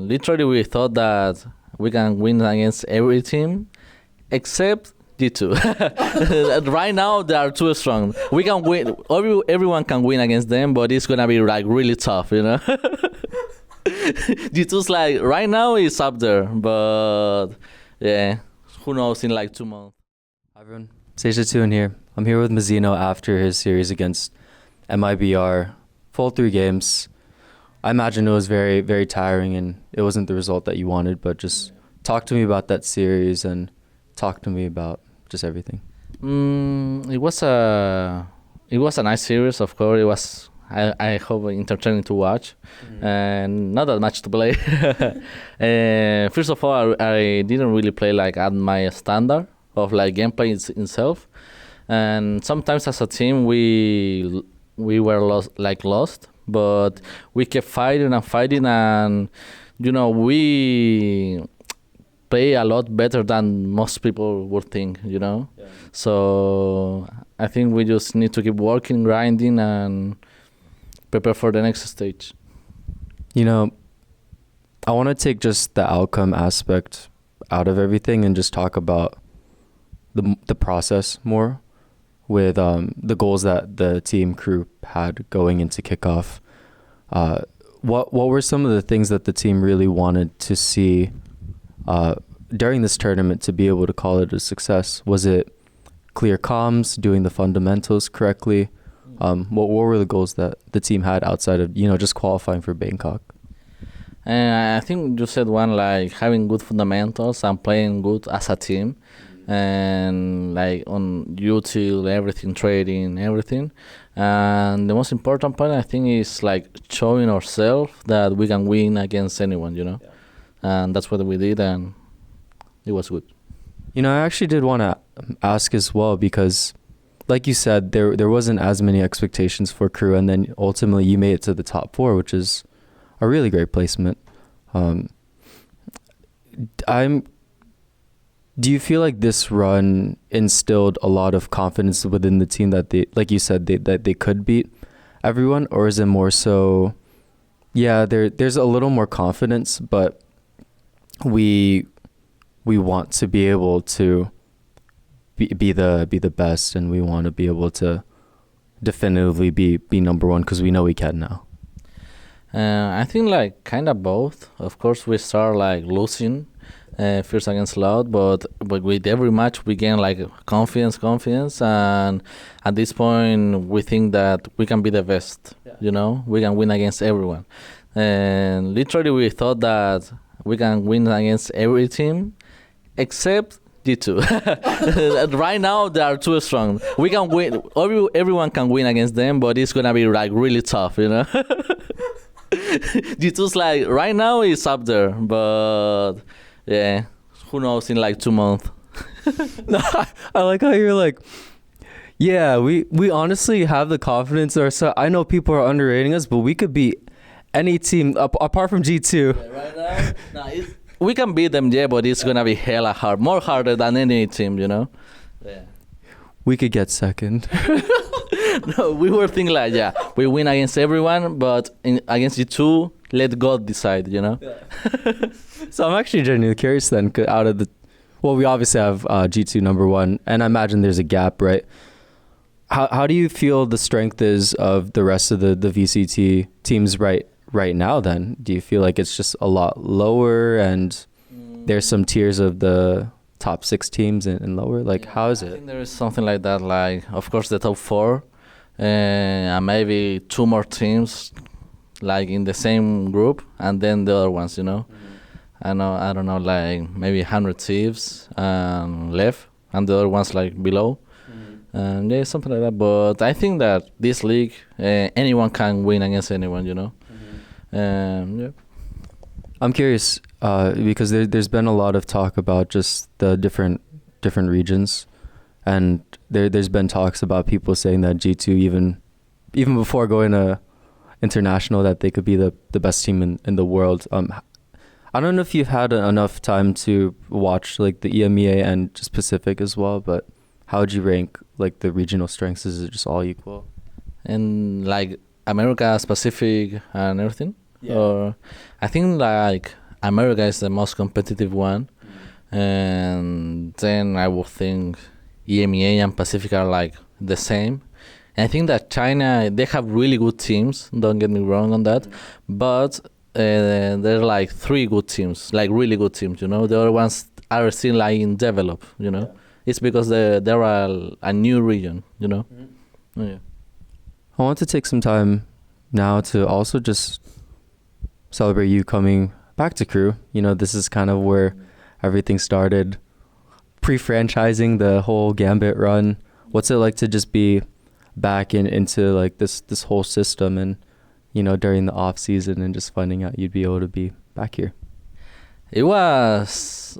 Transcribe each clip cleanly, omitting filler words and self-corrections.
literally we thought that we can win against every team except G2. Right now they are too strong. We can win. Everyone can win against them, but it's gonna be like really tough, you know. G2's like right now it's up there, but yeah, who knows in like 2 months. Hi everyone, Seisha2 here. I'm here with Mazino after his series against MIBR. Full 3 games. I imagine it was very, very tiring and it wasn't the result that you wanted, but just talk to me about that series and talk to me about just everything. It was a nice series, of course. It was I hope entertaining to watch, and not that much to play. First of all, I didn't really play like at my standard of like gameplay itself, and sometimes as a team we were lost, but we kept fighting, and you know we play a lot better than most people would think, you know. Yeah. So I think we just need to keep working, grinding, and prepare for the next stage. You know, I want to take just the outcome aspect out of everything and just talk about the process more with the goals that the team KRÜ had going into kickoff. What were some of the things that the team really wanted to see during this tournament to be able to call it a success? Was it clear comms, doing the fundamentals correctly? What were the goals that the team had outside of, you know, just qualifying for Bangkok? I think you said one, like having good fundamentals and playing good as a team, and like on util, everything, trading, everything. And the most important point, I think, is like showing ourselves that we can win against anyone, you know. Yeah. And that's what we did, and it was good. You know, I actually did want to ask as well, because like you said, there wasn't as many expectations for KRÜ, and then ultimately you made it to the top 4, which is a really great placement. Do you feel like this run instilled a lot of confidence within the team that they, like you said, that they could beat everyone, or is it more so, yeah, there's a little more confidence, but we want to be able to be the best, and we want to be able to definitively be number 1 because we know we can now? I think like kind of both. Of course, we start like losing first against Loud, but with every match we gain like confidence, and at this point we think that we can be the best. Yeah. You know, we can win against everyone, and literally we thought that we can win against every team except G2. Right now they are too strong. We can win. Everyone can win against them, but it's gonna be like really tough, you know. G2's like right now it's up there, but yeah, who knows in like 2 months. No, I like how you're like, yeah, we honestly have the confidence in ourselves. I know people are underrating us, but we could beat any team apart from G2. Yeah, right now, we can beat them, yeah, but it's gonna be hella hard, more harder than any team, you know. Yeah. We could get second. No, we were thinking like, yeah, we win against everyone, but against G2, let God decide, you know. Yeah. So I'm actually genuinely curious then, out of well, we obviously have G2 number 1, and I imagine there's a gap, right? How do you feel the strength is of the rest of the VCT teams right now then? Do you feel like it's just a lot lower, and there's some tiers of the top 6 teams and lower? Like, yeah, how is it? I think there is something like that, like, of course, the top 4, and maybe 2 more teams, like, in the same group, and then the other ones, you know? I don't know, like, maybe 100 teams left, and the other ones, like, below. And yeah, something like that. But I think that this league, anyone can win against anyone, you know? Yeah. I'm curious because there's been a lot of talk about just the different regions, and there's been talks about people saying that G2 even before going to international that they could be the best team in the world. I don't know if you've had enough time to watch like the EMEA and just Pacific as well, but how would you rank like the regional strengths? Is it just all equal? And like America, Pacific, and everything? Yeah. Or I think like America is the most competitive one, and then I would think EMEA and Pacific are like the same. And I think that China, they have really good teams. Don't get me wrong on that, but they're like three good teams, like really good teams. You know, the other ones are still like in develop. You know, it's because they're a new region. You know. Yeah. I want to take some time now to also just celebrate you coming back to KRÜ. You know, this is kind of where everything started, pre-franchising the whole Gambit run. What's it like to just be back into like this whole system, and you know, during the off season, and just finding out you'd be able to be back here? It was,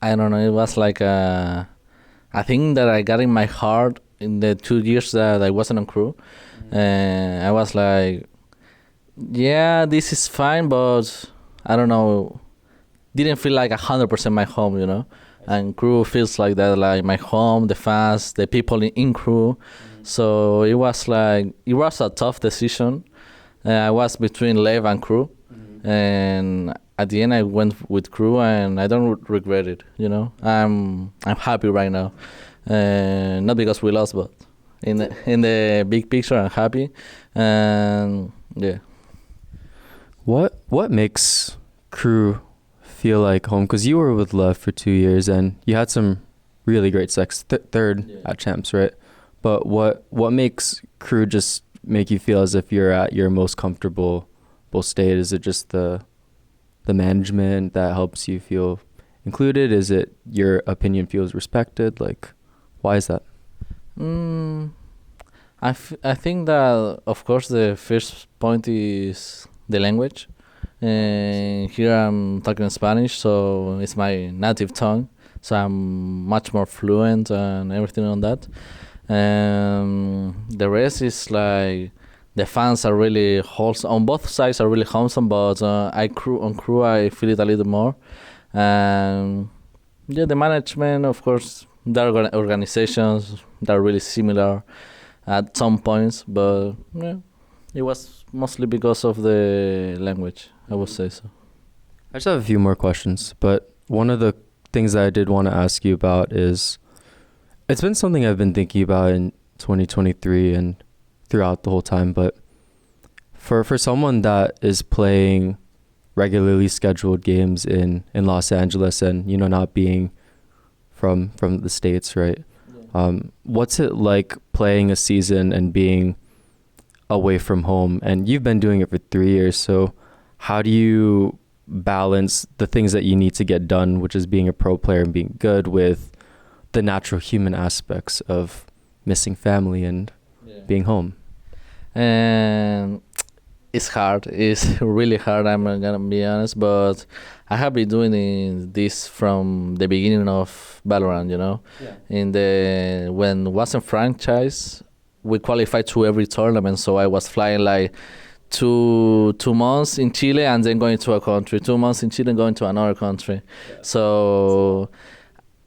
I don't know, it was like a thing that I got in my heart in the 2 years that I wasn't on KRÜ. And I was like, yeah, this is fine, but I don't know, didn't feel like 100% my home, you know. And KRÜ feels like that, like my home, the fans, the people in KRÜ. So it was a tough decision. I was between Lev and KRÜ, and at the end I went with KRÜ, and I don't regret it. You know, I'm happy right now, not because we lost, but in the big picture, I'm happy, and yeah. What makes KRÜ feel like home? Because you were with Lev for 2 years, and you had some really great third at champs, right? But what makes KRÜ just make you feel as if you're at your most comfortable state? Is it just the management that helps you feel included? Is it your opinion feels respected? Like, why is that? I think that, of course, the first point is the language. And here I'm talking Spanish, so it's my native tongue. So I'm much more fluent and everything on that. The rest is like the fans are really wholesome. On both sides are really wholesome, but on KRÜ I feel it a little more. And yeah, the management, of course, there are organizations that are really similar at some points, but yeah, it was mostly because of the language, I would say so. I just have a few more questions, but one of the things that I did want to ask you about is, it's been something I've been thinking about in 2023 and throughout the whole time, but for someone that is playing regularly scheduled games in Los Angeles and, you know, not being from the States, right? Yeah. What's it like playing a season and being away from home? And you've been doing it for 3 years, so how do you balance the things that you need to get done, which is being a pro player and being good, with the natural human aspects of missing family and being home? And it's hard. It's really hard, I'm gonna be honest, but I have been doing this from the beginning of Valorant, you know. When it wasn't franchise, we qualified to every tournament, so I was flying like 2 months in Chile and then going to a country, 2 months in Chile and going to another country. So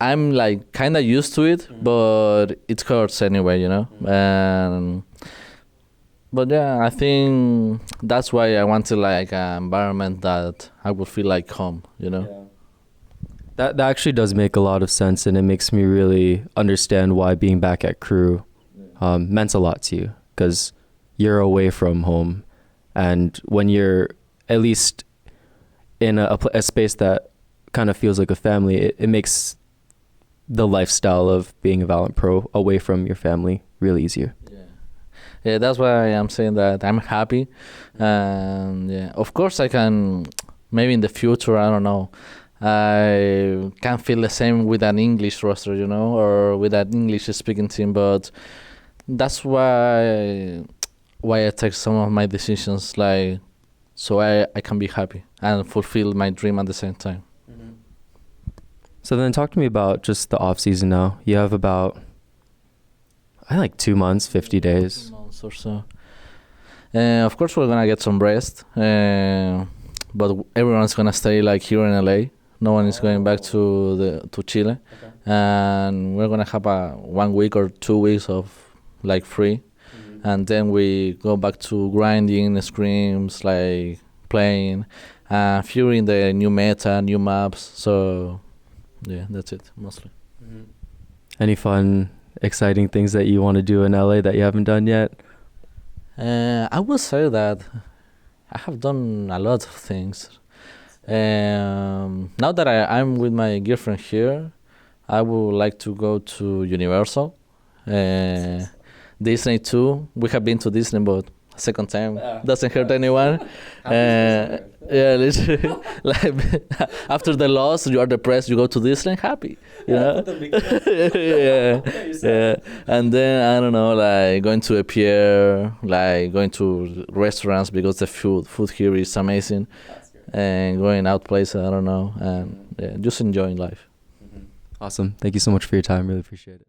I'm like kind of used to it, but it hurts anyway, you know. But yeah, I think that's why I wanted like an environment that I would feel like home, you know. That actually does make a lot of sense, and it makes me really understand why being back at KRÜ meant a lot to you, because you're away from home, and when you're at least in a space that kind of feels like a family, it makes the lifestyle of being a Valorant pro away from your family really easier. Yeah, that's why I'm saying that I'm happy. And yeah, of course I can, maybe in the future, I don't know, I can feel the same with an English roster, you know, or with an English speaking team, but that's why I take some of my decisions, like, so I can be happy and fulfill my dream at the same time. So then talk to me about just the off season now. You have about, I think, like 2 months, 50 days. 2 months or so. Of course, we're gonna get some rest, but everyone's gonna stay like here in LA. No one is going back to Chile, and we're gonna have a 1 week or 2 weeks of like free, and then we go back to grinding, scrims, like playing, fearing the new meta, new maps. So yeah, that's it mostly. Any fun, exciting things that you want to do in LA that you haven't done yet? I would say that I have done a lot of things. Now that I'm with my girlfriend here, I would like to go to Universal, Disney too. We have been to Disney, but second time doesn't hurt anyone. Yeah, literally, like after the loss, you are depressed. You go to Disney, happy, you know. Yeah, yeah. And then I don't know, like going to a pier, like going to restaurants because the food here is amazing, and going out places. I don't know, and yeah, just enjoying life. Awesome. Thank you so much for your time. Really appreciate it.